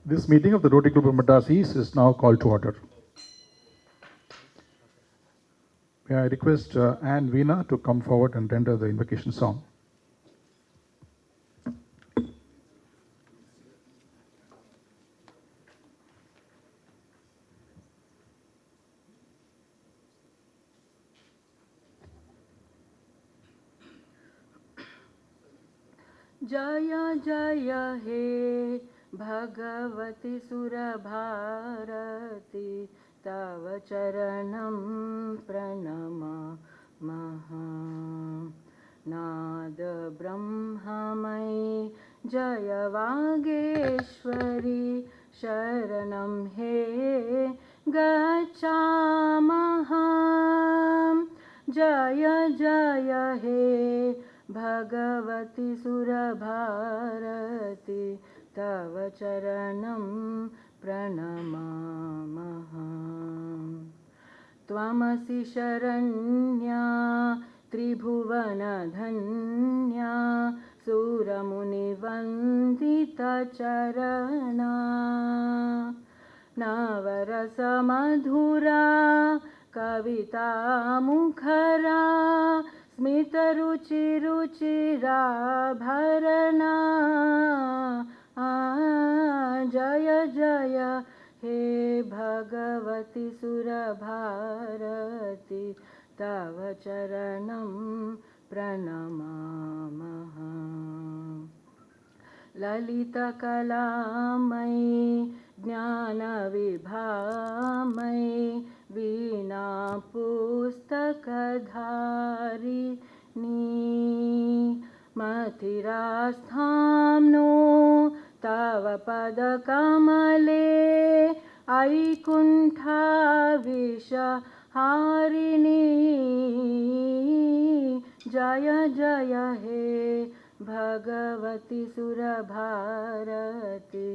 This meeting of the Rotary Club of Madras East is now called to order. May I request Anne Veena to come forward and render the invocation song. जय जय हे भगवति सुरभारती तव चरणं प्रणमामः नाद ब्रह्ममयी जय वागेश्वरी शरणं हे गच्छामः जय जय हे भगवति सुरभारती तव चरणं प्रणमामः त्वमसि शरण्या त्रिभुवनधन्या सुरमुनिवन्दितचरणा नवरसमधुरा कविता मुखरा स्मितरुचिरुचिराभरणा जय जय हे भगवति सुरभारती तव चरणं प्रणमामः ललितकलामयी ज्ञानविभामयी वीणा पुस्तकधारिणी मथिरास्थाम्नो तव पदकमले ऐकुण्ठाविषहारिणी जय जय हे भगवति सुरभारती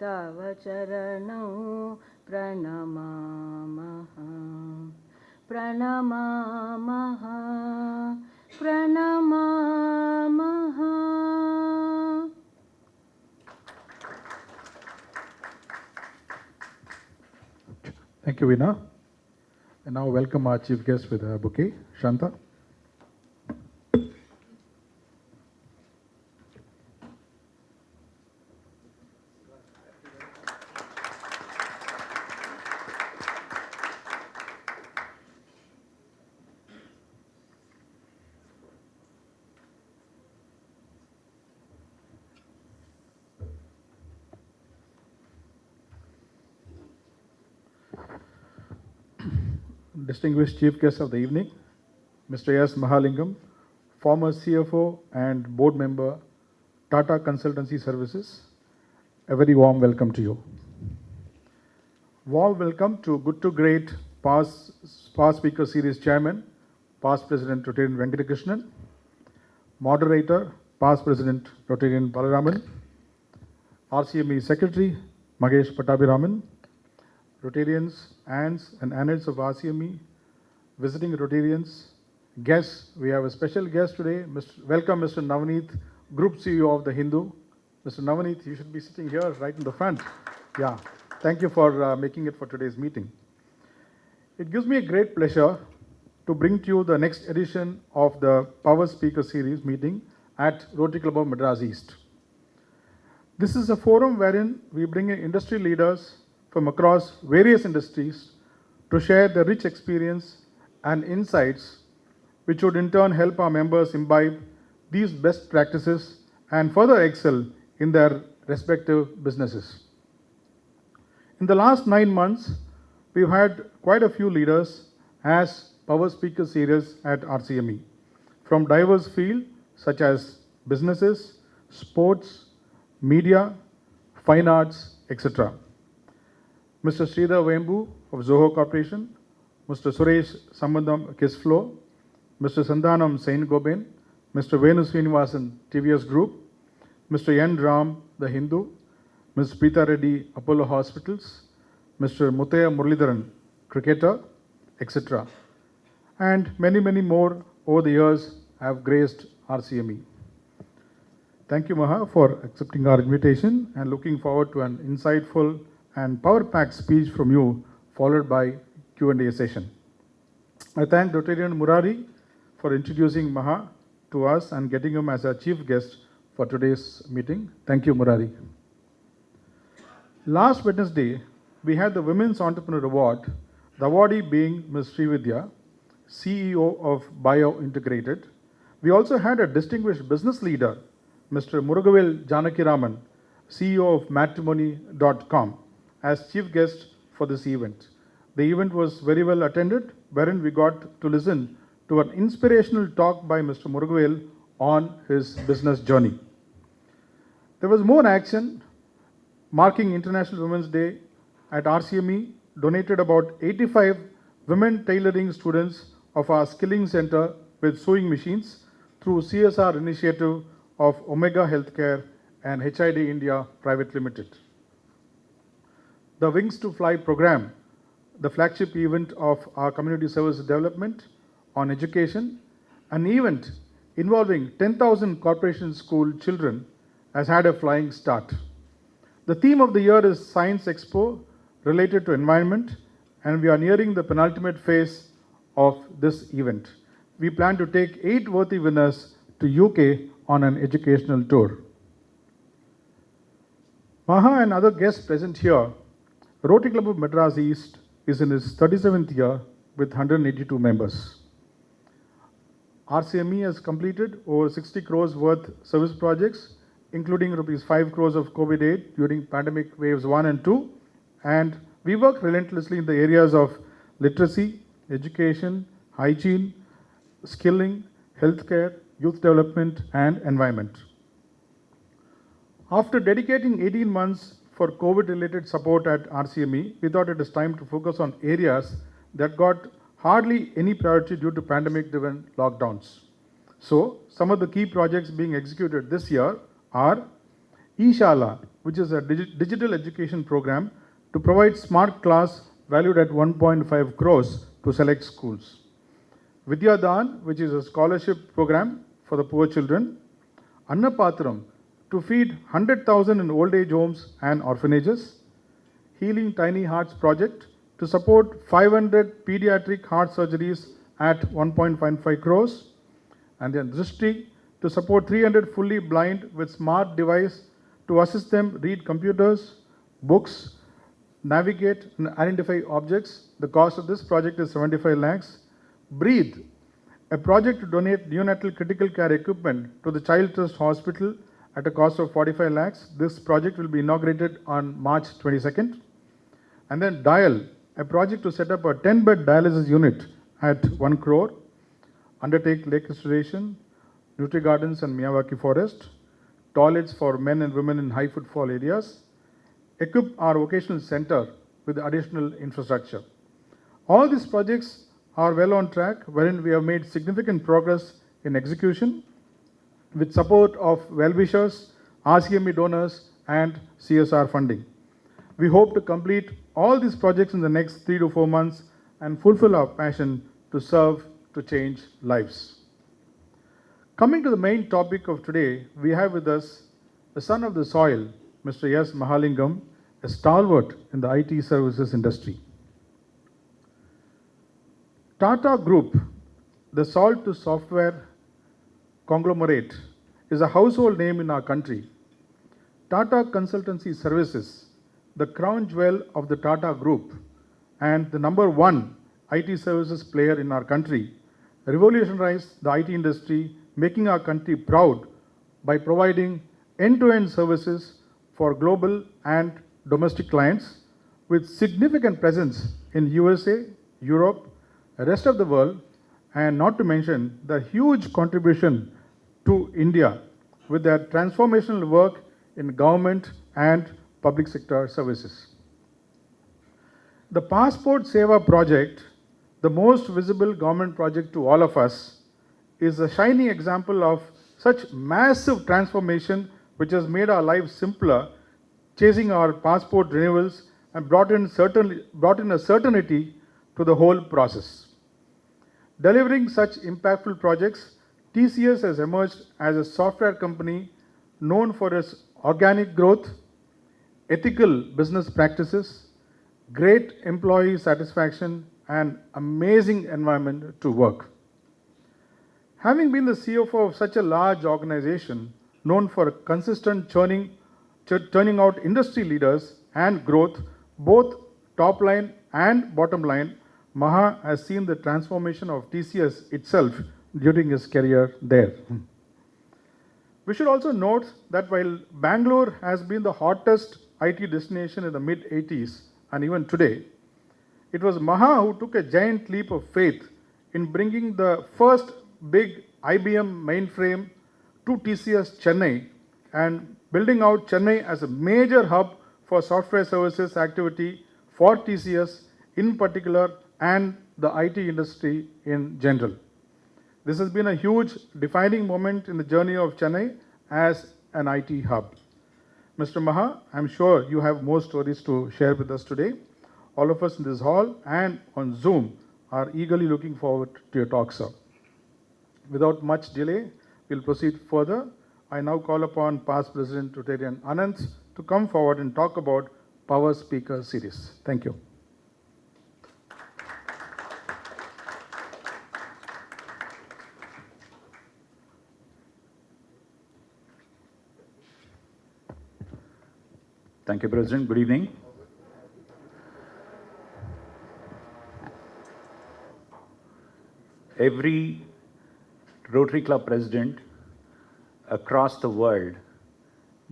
तव चरणं प्रणमामः प्रणमामः प्रणमामः। Thank you, Veena. And now welcome our chief guest with a bouquet, Shanta. Distinguished chief guest of the evening, Mr. S. Mahalingam, former CFO and board member, Tata Consultancy Services. A very warm welcome to you. Warm welcome to Good to Great past Speaker Series Chairman, past President Rotarian Venkatakrishnan, Moderator, past President Rotarian Balaraman, RCME Secretary Magesh Pattabhiraman, Rotarians, aunts and annals of RCME, visiting Rotarians, guests. We have a special guest today. Welcome Mr. Navneet, Group CEO of The Hindu. Mr. Navneet, you should be sitting here right in the front. Yeah, thank you for making it for today's meeting. It gives me a great pleasure to bring to you the next edition of the Power Speaker Series meeting at Rotary Club of Madras East. This is a forum wherein we bring in industry leaders from across various industries to share their rich experience and insights, which would in turn help our members imbibe these best practices and further excel in their respective businesses. In the last 9 months, we've had quite a few leaders as Power Speaker Series at RCME from diverse fields such as businesses, sports, media, fine arts, etc. Mr. Sridhar Vembu of Zoho Corporation, Mr. Suresh Sambandam Kisflow, Mr. Sandhanam Sain Goben, Mr. Venu Srinivasan TVS Group, Mr. N. Ram The Hindu, Ms. Preeta Reddy Apollo Hospitals, Mr. Mutaya Muralidharan cricketer, etc. And many more over the years have graced RCME. Thank you, Maha, for accepting our invitation and looking forward to an insightful and power-packed speech from you, followed by Q&A session. I thank Dr. Murari for introducing Maha to us and getting him as our chief guest for today's meeting. Thank you, Murari. Last Wednesday, we had the Women's Entrepreneur Award, the awardee being Ms. Srividya, CEO of Bio Integrated. We also had a distinguished business leader, Mr. Murugavel Janakiraman, CEO of matrimony.com, as chief guest for this event. The event was very well attended, wherein we got to listen to an inspirational talk by Mr. Murugavel on his business journey. There was more action marking International Women's Day at RCME, donated about 85 women tailoring students of our skilling center with sewing machines through CSR initiative of Omega Healthcare and HID India Private Limited. The Wings to Fly program, the flagship event of our community service development on education, an event involving 10,000 corporation school children, has had a flying start. The theme of the year is Science Expo related to environment, and we are nearing the penultimate phase of this event. We plan to take 8 worthy winners to UK on an educational tour. Maha and other guests present here, Rotary Club of Madras East is in its 37th year with 182 members. RCME has completed over 60 crores worth service projects, including rupees 5 crores of COVID aid during pandemic waves 1 and 2. And we work relentlessly in the areas of literacy, education, hygiene, skilling, healthcare, youth development, and environment. After dedicating 18 months for COVID-related support at RCME, we thought it is time to focus on areas that got hardly any priority due to pandemic-driven lockdowns. So, some of the key projects being executed this year are eShala, which is a digital education program to provide smart class valued at 1.5 crores to select schools. Vidya Dan, which is a scholarship program for the poor children. Annapatram, to feed 100,000 in old age homes and orphanages. Healing Tiny Hearts Project to support 500 pediatric heart surgeries at 1.55 crores. And then Drishti to support 300 fully blind with smart device to assist them read computers, books, navigate and identify objects. The cost of this project is 75 lakhs. Breathe, a project to donate neonatal critical care equipment to the Child Trust Hospital at a cost of 45 lakhs. This project will be inaugurated on March 22nd. And then Dial, a project to set up a 10-bed dialysis unit at 1 crore. Undertake lake restoration, Nutri Gardens and Miyawaki Forest, toilets for men and women in high footfall areas, equip our vocational center with additional infrastructure. All these projects are well on track, wherein we have made significant progress in execution with support of well-wishers, RCME donors, and CSR funding. We hope to complete all these projects in the next 3 to 4 months and fulfill our passion to serve, to change lives. Coming to the main topic of today, we have with us the son of the soil, Mr. S. Mahalingam, a stalwart in the IT services industry. Tata Group, the salt to software conglomerate, is a household name in our country. Tata Consultancy Services, the crown jewel of the Tata Group and the number 1 IT services player in our country, revolutionized the IT industry, making our country proud by providing end-to-end services for global and domestic clients with significant presence in USA, Europe, the rest of the world, and not to mention the huge contribution to India with their transformational work in government and public sector services. The Passport Seva project, the most visible government project to all of us, is a shining example of such massive transformation which has made our lives simpler, chasing our passport renewals and brought in a certainty to the whole process. Delivering such impactful projects, TCS has emerged as a software company known for its organic growth, ethical business practices, great employee satisfaction, and amazing environment to work. Having been the CFO of such a large organization known for consistent turning out industry leaders and growth, both top line and bottom line, Maha has seen the transformation of TCS itself during his career there. We should also note that while Bangalore has been the hottest IT destination in the mid 80s and even today, it was Maha who took a giant leap of faith in bringing the first big IBM mainframe to TCS Chennai and building out Chennai as a major hub for software services activity for TCS in particular and the IT industry in general. This has been a huge defining moment in the journey of Chennai as an IT hub. Mr. Maha, I'm sure you have more stories to share with us today. All of us in this hall and on Zoom are eagerly looking forward to your talk, sir. Without much delay, we'll proceed further. I now call upon past President Rotarian Anant to come forward and talk about Power Speaker Series. Thank you. Thank you, President. Good evening. Every Rotary Club president across the world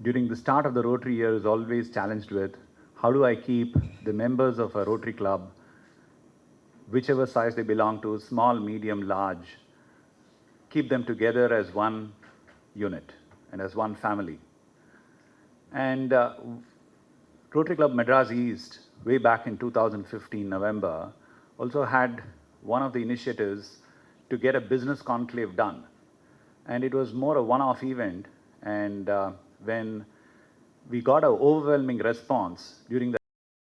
during the start of the Rotary year is always challenged with, how do I keep the members of a Rotary Club, whichever size they belong to, small, medium, large, keep them together as one unit and as one family. And Rotary Club Madras East, way back in 2015 November, also had one of the initiatives to get a business conclave done. And it was more a one-off event, and when we got an overwhelming response during the